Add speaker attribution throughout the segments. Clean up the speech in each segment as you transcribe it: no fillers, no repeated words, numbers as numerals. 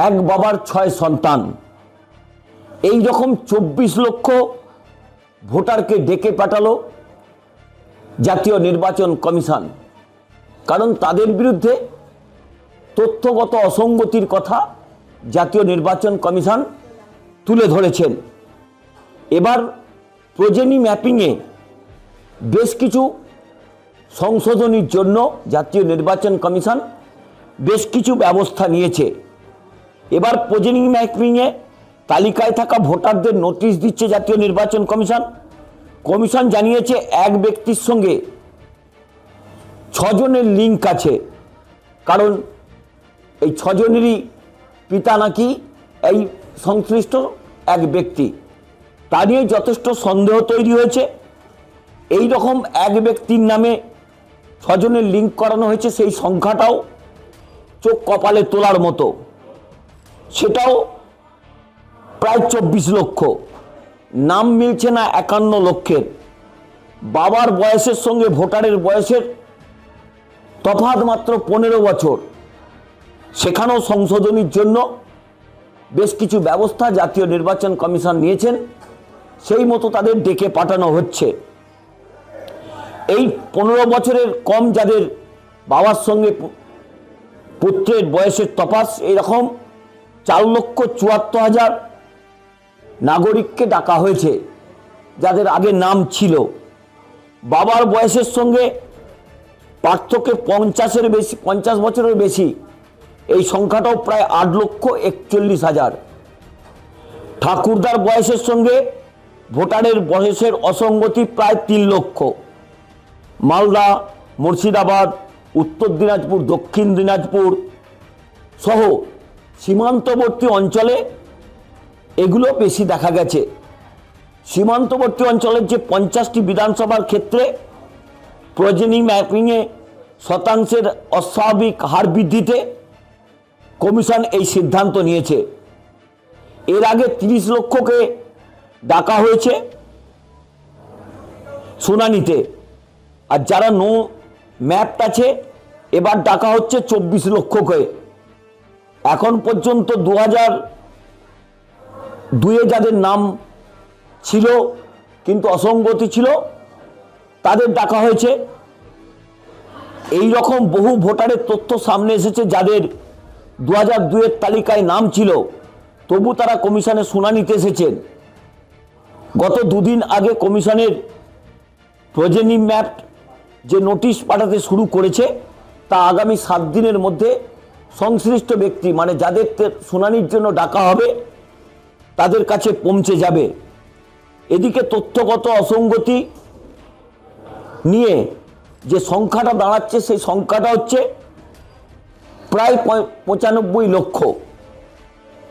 Speaker 1: এক বাবার 6 সন্তান, এই রকম 24 লক্ষ ভোটারকে ডেকে পাঠালো জাতীয় নির্বাচন কমিশন। কারণ তাদের বিরুদ্ধে তথ্যগত অসঙ্গতির কথা জাতীয় নির্বাচন কমিশন তুলে ধরেছেন। এবার প্রজেনি ম্যাপিংয়ে বেশ কিছু সংশোধনীর জন্য জাতীয় নির্বাচন কমিশন বেশ কিছু ব্যবস্থা নিয়েছে। এবার প্রজেনি ম্যাপিংয়ে তালিকায় থাকা ভোটারদের নোটিশ দিচ্ছে জাতীয় নির্বাচন কমিশন। কমিশন জানিয়েছে এক ব্যক্তির সঙ্গে 6 জনের লিঙ্ক আছে, কারণ এই 6 জনেরই পিতা নাকি এই সংশ্লিষ্ট এক ব্যক্তি। তা নিয়ে যথেষ্ট সন্দেহ তৈরি হয়েছে। এই রকম এক ব্যক্তির নামে 6 জনের লিঙ্ক করানো হয়েছে, সেই সংখ্যাটাও চোখ কপালে তোলার মতো। সেটাও প্রায় 24 লক্ষ। নাম মিলছে না 51 লক্ষের। বাবার বয়সের সঙ্গে ভোটারের বয়সের তফাৎ মাত্র 15 বছর। সেখানেও সংশোধনীর জন্য বেশ কিছু ব্যবস্থা জাতীয় নির্বাচন কমিশন নিয়েছেন, সেই মতো তাদের ডেকে পাঠানো হচ্ছে। এই 15 বছরের কম যাদের বাবার সঙ্গে পুত্রের বয়সের তফাৎ, এইরকম 4,74,000 নাগরিককে ডাকা হয়েছে যাদের আগে নাম ছিল। বাবার বয়সের সঙ্গে পার্থক্য 50 বছরের বেশি, এই সংখ্যাটাও প্রায় 8,41,000। ঠাকুরদার বয়সের সঙ্গে ভোটারের বয়সের অসঙ্গতি প্রায় 3 লক্ষ। মালদা, মুর্শিদাবাদ, উত্তর দিনাজপুর, দক্ষিণ দিনাজপুর সহ সীমান্তবর্তী অঞ্চলে এগুলো বেশি দেখা গেছে। সীমান্তবর্তী অঞ্চলের যে 50টি বিধানসভার ক্ষেত্রে প্রজেনি ম্যাপিংয়ে শতাংশের অস্বাভাবিক হার বৃদ্ধিতে কমিশন এই সিদ্ধান্ত নিয়েছে। এর আগে 30 লক্ষকে ডাকা হয়েছে শুনানিতে, আর যারা নো ম্যাপড আছে এবার ডাকা হচ্ছে 24 লক্ষকে। এখন পর্যন্ত 2002-এ যাদের নাম ছিল কিন্তু অসঙ্গতি ছিল তাদের ডাকা হয়েছে। এই রকম বহু ভোটারের তথ্য সামনে এসেছে যাদের 2002-এর তালিকায় নাম ছিল, তবু তারা কমিশনে শুনানিতে এসেছেন। গত 2 দিন আগে কমিশনের প্রজেনি ম্যাপ যে নোটিশ পাঠাতে শুরু করেছে, তা আগামী 7 দিনের মধ্যে সংশ্লিষ্ট ব্যক্তি মানে যাদের শুনানির জন্য ডাকা হবে তাদের কাছে পৌঁছে যাবে। এদিকে তথ্যগত অসঙ্গতি নিয়ে যে সংখ্যাটা দাঁড়াচ্ছে সেই সংখ্যাটা হচ্ছে প্রায় 95 লক্ষ।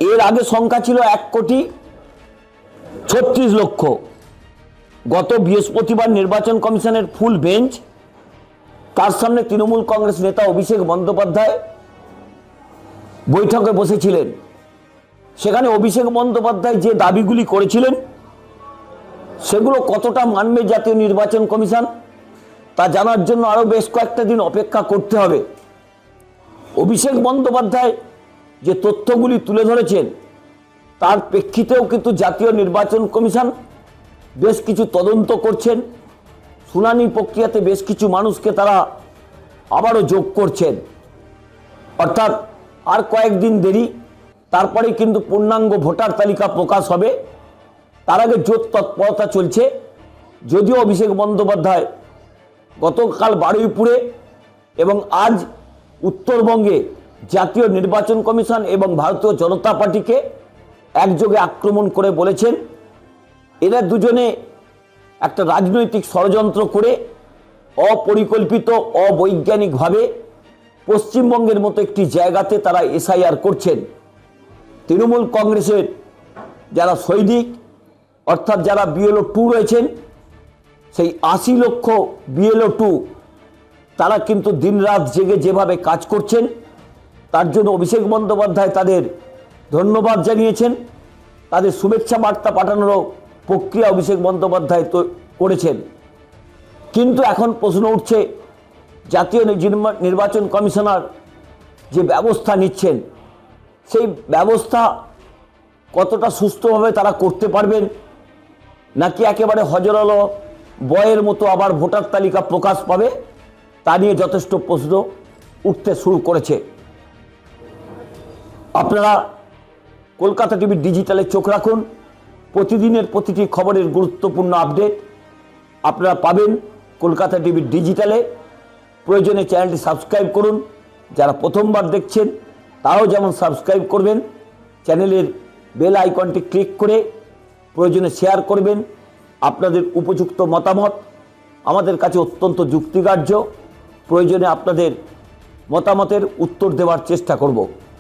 Speaker 1: এর আগে সংখ্যা ছিল 1,36,00,000। গত বৃহস্পতিবার নির্বাচন কমিশনের ফুল বেঞ্চ, তার সামনে তৃণমূল কংগ্রেস নেতা অভিষেক বন্দ্যোপাধ্যায় বৈঠকে বসেছিলেন। সেখানে অভিষেক বন্দ্যোপাধ্যায় যে দাবিগুলি করেছিলেন সেগুলো কতটা মানবে জাতীয় নির্বাচন কমিশন তা জানার জন্য আরও বেশ কয়েকটা দিন অপেক্ষা করতে হবে। অভিষেক বন্দ্যোপাধ্যায় যে তথ্যগুলি তুলে ধরেছেন তার প্রেক্ষিতেও কিন্তু জাতীয় নির্বাচন কমিশন বেশ কিছু তদন্ত করছেন। শুনানি প্রক্রিয়াতে বেশ কিছু মানুষকে তারা আবারও যোগ করছেন। অর্থাৎ আর কয়েকদিন দেরি, তারপরে কিন্তু পূর্ণাঙ্গ ভোটার তালিকা প্রকাশ হবে। তার আগে জোর তৎপরতা চলছে। যদিও অভিষেক বন্দ্যোপাধ্যায় গতকাল বারুইপুরে এবং আজ উত্তরবঙ্গে জাতীয় নির্বাচন কমিশন এবং ভারতীয় জনতা পার্টিকে একযোগে আক্রমণ করে বলেছেন এরা দুজনে একটা রাজনৈতিক ষড়যন্ত্র করে অপরিকল্পিত অবৈজ্ঞানিকভাবে পশ্চিমবঙ্গের মতো একটি জায়গাতে তারা এসআইআর করছেন। তৃণমূল কংগ্রেসের যারা সৈনিক অর্থাৎ যারা BLO 2 রয়েছেন, সেই 80 লক্ষ BLO 2 তারা কিন্তু দিনরাত জেগে যেভাবে কাজ করছেন তার জন্য অভিষেক বন্দ্যোপাধ্যায় তাদের ধন্যবাদ জানিয়েছেন। তাদের শুভেচ্ছা বার্তা পাঠানোরও প্রক্রিয়া অভিষেক বন্দ্যোপাধ্যায় তো করেছেন। কিন্তু এখন প্রশ্ন উঠছে জাতীয় নির্বাচন কমিশনার যে ব্যবস্থা নিচ্ছেন সেই ব্যবস্থা কতটা সুস্থভাবে তারা করতে পারবেন, নাকি একেবারে হজরল বয়ের মতো আবার ভোটার তালিকা প্রকাশ পাবে, তা নিয়ে যথেষ্ট প্রশ্ন উঠতে শুরু করেছে। আপনারা কলকাতা টিভি ডিজিটালে চোখ রাখুন। প্রতিদিনের প্রতিটি খবরের গুরুত্বপূর্ণ আপডেট আপনারা পাবেন কলকাতা টিভি ডিজিটালে। প্রয়োজনে চ্যানেলটি সাবস্ক্রাইব করুন। যারা প্রথমবার দেখছেন তারাও যেমন সাবস্ক্রাইব করবেন, চ্যানেলের বেল আইকনটি ক্লিক করে প্রয়োজনে শেয়ার করবেন। আপনাদের উপযুক্ত মতামত আমাদের কাছে অত্যন্ত যুক্তিগ্রাহ্য। প্রয়োজনে আপনাদের মতামতের উত্তর দেওয়ার চেষ্টা করব।